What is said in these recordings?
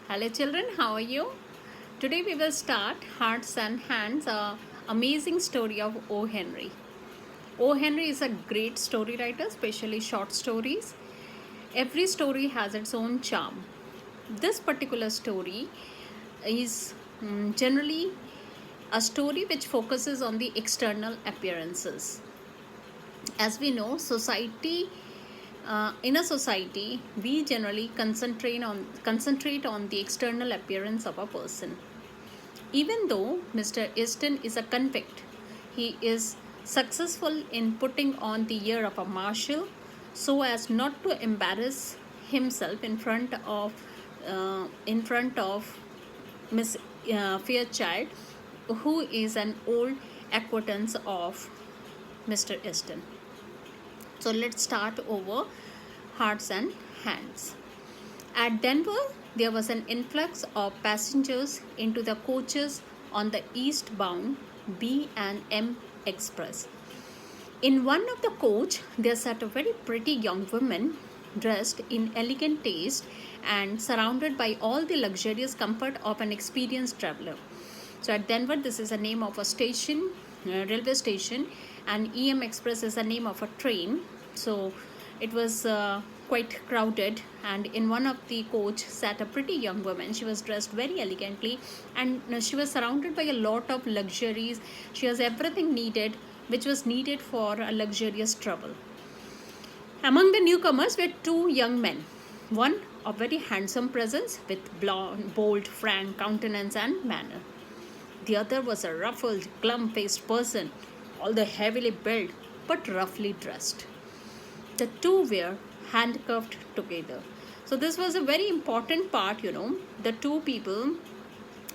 Hello children, how are you? Today we will start Hearts and Hands, a amazing story of O. Henry. O. Henry is a great story writer, especially short stories. Every story has its own charm. This particular story is generally a story which focuses on the external appearances. As we know, in a society, we generally concentrate on the external appearance of a person. Even though Mr. Easton is a convict, he is successful in putting on the air of a marshal so as not to embarrass himself in front of Miss Fairchild, who is an old acquaintance of Mr. Easton. So let's start over Hearts and Hands. At Denver, there was an influx of passengers into the coaches on the eastbound B&M Express. In one of the coach, there sat a very pretty young woman dressed in elegant taste and surrounded by all the luxurious comfort of an experienced traveler. So at Denver, this is a name of a station, railway station, and EM Express is a name of a train. So it was quite crowded, and in one of the coach sat a pretty young woman. She was dressed very elegantly, and she was surrounded by a lot of luxuries. She has everything needed which was needed for a luxurious travel. Among the newcomers were two young men, one of very handsome presence with blonde, bold, frank countenance and manner. The other was a ruffled, glum-faced person, although heavily built but roughly dressed. The two were handcuffed together. So this was a very important part, the two people,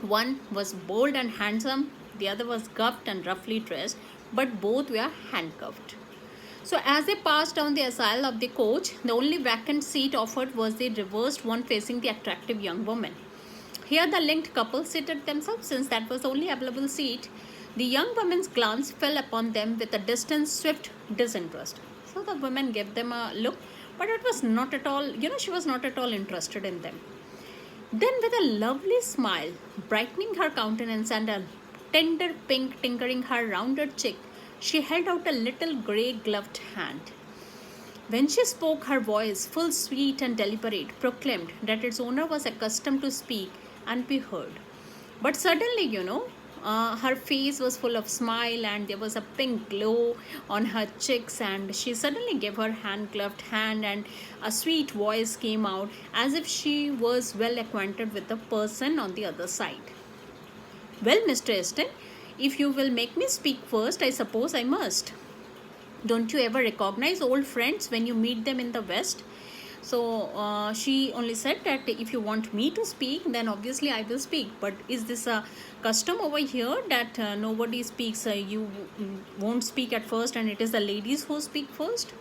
one was bold and handsome, the other was guffed and roughly dressed, but both were handcuffed. So as they passed down the aisle of the coach, the only vacant seat offered was the reversed one facing the attractive young woman. Here the linked couple seated themselves, since that was the only available seat. The young woman's glance fell upon them with a distant, swift disinterest. So the woman gave them a look, but it was not at all, she was not at all interested in them. Then with a lovely smile, brightening her countenance and a tender pink tinkering her rounded cheek, she held out a little grey gloved hand. When she spoke, her voice, full, sweet and deliberate, proclaimed that its owner was accustomed to speak and be heard. But suddenly, her face was full of smile and there was a pink glow on her cheeks, and she suddenly gave her hand-gloved hand and a sweet voice came out as if she was well acquainted with the person on the other side. Well, Mr. Easton, if you will make me speak first, I suppose I must. Don't you ever recognize old friends when you meet them in the West? So she only said that if you want me to speak, then obviously I will speak. But is this a custom over here that nobody speaks, you won't speak at first and it is the ladies who speak first?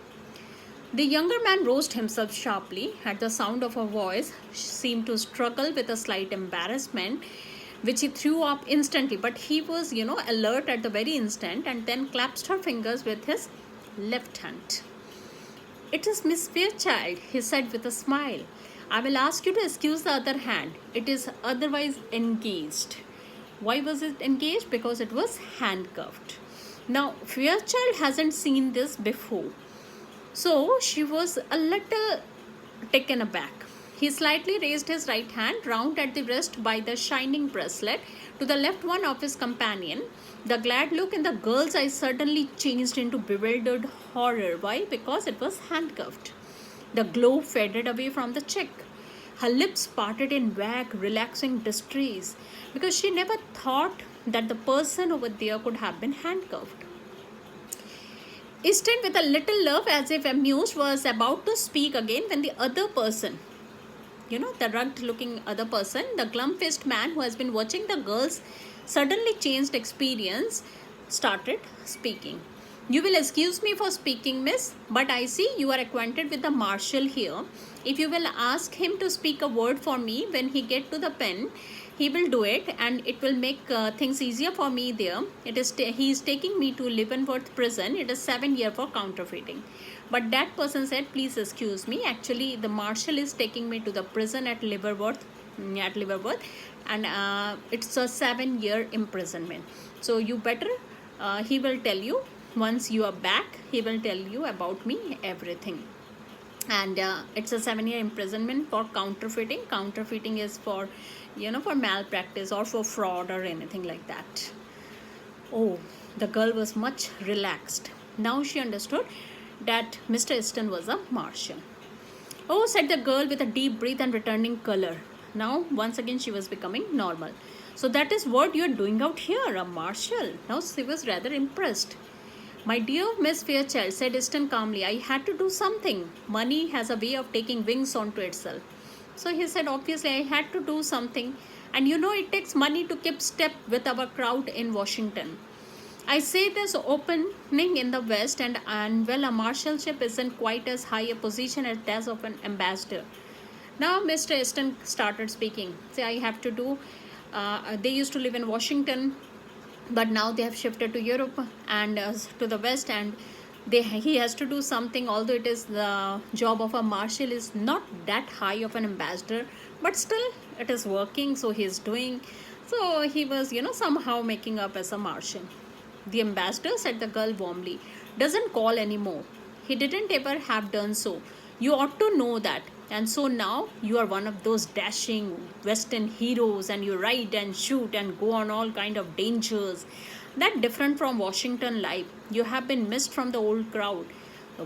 The younger man roused himself sharply at the sound of her voice, seemed to struggle with a slight embarrassment, which he threw up instantly. But he was, alert at the very instant, and then clasped her fingers with his left hand. It is Miss Fairchild, he said with a smile. I will ask you to excuse the other hand. It is otherwise engaged. Why was it engaged? Because it was handcuffed. Now, Fairchild hasn't seen this before, so she was a little taken aback. He slightly raised his right hand, round at the wrist by the shining bracelet, to the left one of his companion. The glad look in the girl's eyes suddenly changed into bewildered horror. Why? Because it was handcuffed. The glow faded away from the cheek. Her lips parted in vague, relaxing distress, because she never thought that the person over there could have been handcuffed. Easton, with a little laugh as if amused, was about to speak again when the other person, the rugged-looking other person, the glum-faced man who has been watching the girls' suddenly changed experience, started speaking. You will excuse me for speaking, miss, but I see you are acquainted with the marshal here. If you will ask him to speak a word for me when he get to the pen, he will do it, and it will make things easier for me there. He is taking me to Leavenworth prison. It is 7 years for counterfeiting. But that person said, please excuse me. Actually, the marshal is taking me to the prison at Leavenworth at Liverpool, and it's a 7-year imprisonment. So you better, he will tell you once you are back, he will tell you about me everything. And it's a 7-year imprisonment for counterfeiting. Counterfeiting is for, for malpractice or for fraud or anything like that. Oh, the girl was much relaxed. Now she understood that Mr. Easton was a Martian. Oh, said the girl with a deep breath and returning color. Now, once again, she was becoming normal. So that is what you are doing out here, a Marshal. Now she was rather impressed. My dear Miss Fairchild, said Easton calmly, I had to do something. Money has a way of taking wings onto itself. So he said, obviously, I had to do something. And it takes money to keep step with our crowd in Washington. I say this opening in the West, and well, a marshalship isn't quite as high a position as that of an ambassador. Now, Mr. Easton started speaking. Say, I have to do, they used to live in Washington, but now they have shifted to Europe and to the West, and he has to do something. Although it is the job of a marshal is not that high of an ambassador, but still it is working, so he is doing. So he was, somehow making up as a marshal. The ambassador, said the girl warmly, doesn't call anymore. He didn't ever have done so. You ought to know that. And so now you are one of those dashing Western heroes, and you ride and shoot and go on all kind of dangers. That different from Washington life. You have been missed from the old crowd.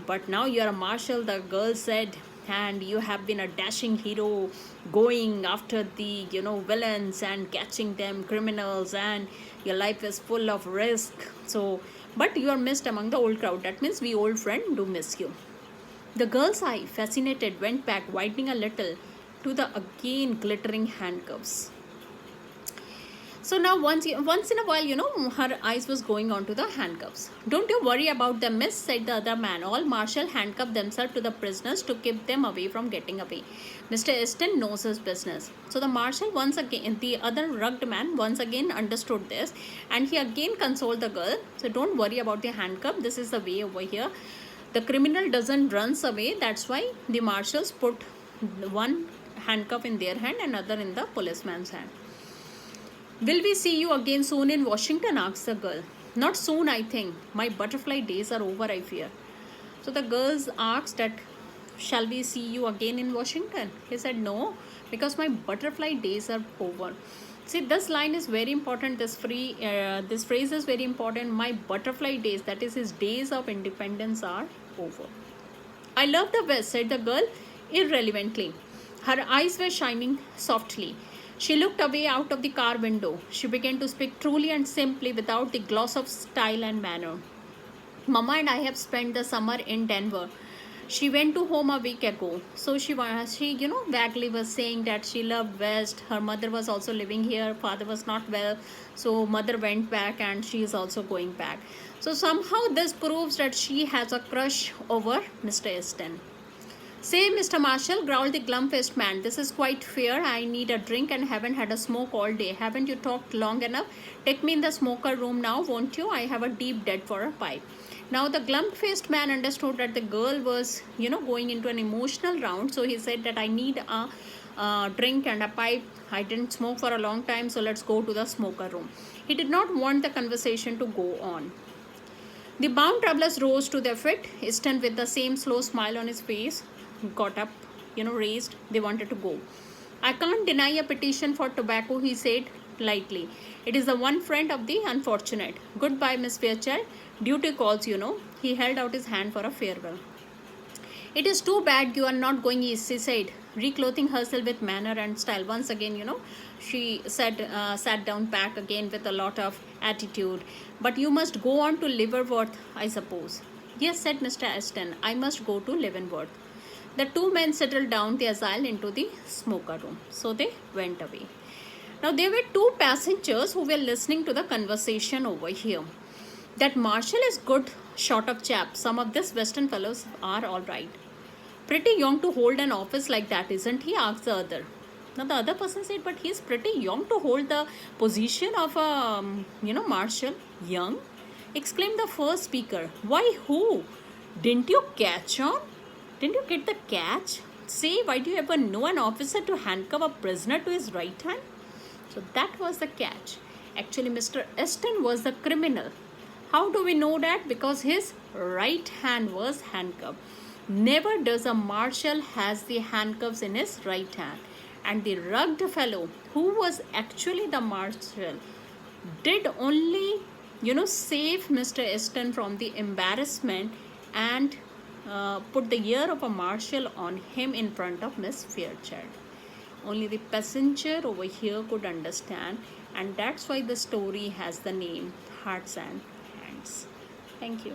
But now you are a marshal, the girl said, and you have been a dashing hero going after the, villains and catching them, criminals, and your life is full of risk. So, but you are missed among the old crowd. That means we old friend do miss you. The girl's eye, fascinated, went back, widening a little, to the again glittering handcuffs. So now once in a while, her eyes was going on to the handcuffs. Don't you worry about them, miss, said the other man. All marshal handcuff themselves to the prisoners to keep them away from getting away. Mr. Easton knows his business. So the marshal once again, the other rugged man once again understood this, and he again consoled the girl. So don't worry about the handcuff. This is the way over here. The criminal doesn't runs away. That's why the marshals put one handcuff in their hand and other in the policeman's hand. Will we see you again soon in Washington? Asked the girl. Not soon, I think. My butterfly days are over, I fear. So the girls asked that, shall we see you again in Washington? He said, no, because my butterfly days are over. See, this line is very important. This phrase is very important. My butterfly days, that is his days of independence, are over. I love the West, said the girl irrelevantly. Her eyes were shining softly. She looked away out of the car window. She began to speak truly and simply without the gloss of style and manner. Mama and I have spent the summer in Denver. She went to home a week ago. So she vaguely was saying that she loved West. Her mother was also living here. Father was not well. So mother went back and she is also going back. So somehow this proves that she has a crush over Mr. Easton. Say, Mr. Marshall, growled the glum-faced man, this is quite fair. I need a drink and haven't had a smoke all day. Haven't you talked long enough? Take me in the smoker room now, won't you? I have a deep debt for a pipe. Now, the glum-faced man understood that the girl was, going into an emotional round. So he said that I need a drink and a pipe. I didn't smoke for a long time, so let's go to the smoker room. He did not want the conversation to go on. The bound travelers rose to their feet. Easton, with the same slow smile on his face, got up, raised. They wanted to go. I can't deny a petition for tobacco, he said lightly. It is the one friend of the unfortunate. Goodbye, Miss Fairchild. Duty calls, He held out his hand for a farewell. It is too bad you are not going east, she said, reclothing herself with manner and style. Once again, she sat down back again with a lot of attitude. But you must go on to Leavenworth, I suppose. Yes, said Mr. Easton, I must go to Leavenworth. The two men settled down the aisle into the smoker room. So they went away. Now there were two passengers who were listening to the conversation over here. That Marshall is good sort of chap. Some of these Western fellows are all right. Pretty young to hold an office like that, isn't he? Asked the other. Now the other person said, but he's pretty young to hold the position of a, marshal. Young? Exclaimed the first speaker. Why, who? Didn't you catch on? Didn't you get the catch? say, why do you ever know an officer to handcuff a prisoner to his right hand? So that was the catch. Actually, Mr. Easton was the criminal. How do we know that? Because his right hand was handcuffed. Never does a marshal has the handcuffs in his right hand. And the rugged fellow, who was actually the marshal, did only, save Mr. Easton from the embarrassment and put the ear of a marshal on him in front of Miss Fairchild. Only the passenger over here could understand, and that's why the story has the name Hearts and Hands. Thank you.